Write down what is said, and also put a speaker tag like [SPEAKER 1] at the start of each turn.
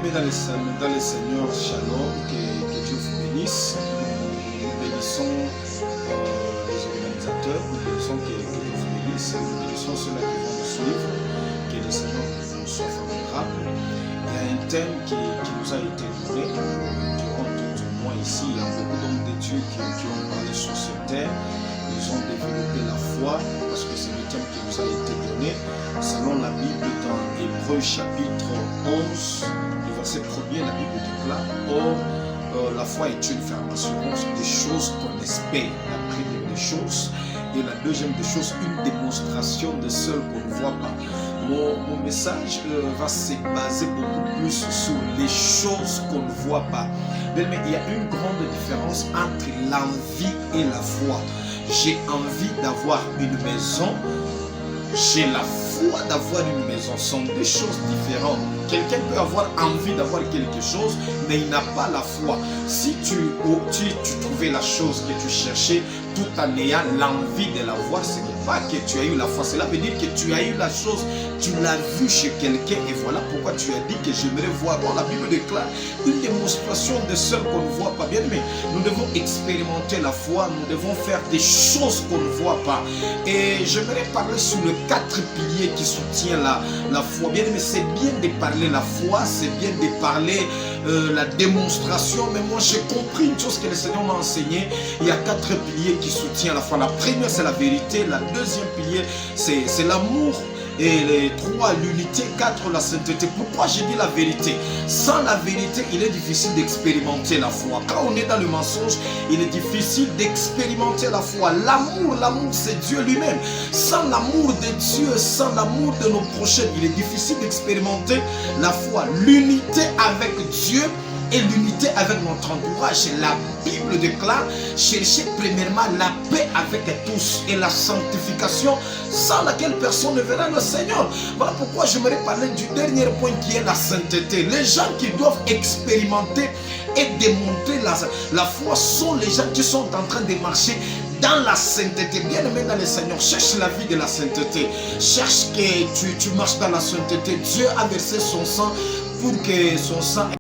[SPEAKER 1] Bien-aimés dans les Seigneurs, shalom, que Dieu vous bénisse. Nous bénissons les organisateurs, nous bénissons que Dieu vous bénisse, nous bénissons ceux-là qui vont nous suivre, que le Seigneur nous soit favorable. Il y a un thème qui nous a été donné durant tout le mois ici. Il y a beaucoup d'hommes de Dieu qui ont parlé sur ce thème. Ils ont développé la foi parce que c'est le thème qui nous a été donné selon la Bible dans Hébreux chapitre 11, le verset 1er, la Bible déclare: Or, la foi est une ferme assurance des choses qu'on espère, la première des choses, et la deuxième des choses, une démonstration de celles qu'on ne voit pas. Mon message va se baser beaucoup plus sur les choses qu'on ne voit pas. Mais il y a une grande différence entre l'envie et la foi. J'ai envie d'avoir une maison, j'ai la foi d'avoir une maison. Ce sont deux choses différentes. Quelqu'un peut avoir envie d'avoir quelque chose, mais il n'a pas la foi. Si tu trouvais la chose que tu cherchais tout en ayant l'envie de l'avoir, ce n'est pas que tu as eu la foi. Cela veut dire que tu as eu la chose, tu l'as vue chez quelqu'un et voilà pourquoi tu as dit que j'aimerais voir. Bon, la Bible déclare une démonstration de celles qu'on ne voit pas. Bien, mais nous devons expérimenter la foi, nous devons faire des choses qu'on ne voit pas. Et j'aimerais parler sur les 4 piliers qui soutiennent la foi. Bien, mais c'est bien de parler la foi, c'est bien de parler la démonstration, mais moi j'ai compris une chose que le Seigneur m'a enseigné. Il y a 4 piliers qui soutiennent la foi. La première, c'est la vérité. La deuxième pilier, c'est l'amour. Et les 3, l'unité. 4, la sainteté. Pourquoi j'ai dit la vérité? Sans la vérité, il est difficile d'expérimenter la foi. Quand on est dans le mensonge, il est difficile d'expérimenter la foi. L'amour c'est Dieu lui-même. Sans l'amour de Dieu, sans l'amour de nos prochains, il est difficile d'expérimenter la foi. L'unité avec Dieu et l'unité avec notre entourage. La Bible déclare: cherchez premièrement la paix avec tous et la sanctification sans laquelle personne ne verra le Seigneur. Voilà pourquoi j'aimerais parler du dernier point qui est la sainteté. Les gens qui doivent expérimenter et démontrer la foi sont les gens qui sont en train de marcher dans la sainteté. Bien aimé dans le Seigneur, cherche la vie de la sainteté. Cherche que tu marches dans la sainteté. Dieu a versé son sang pour que son sang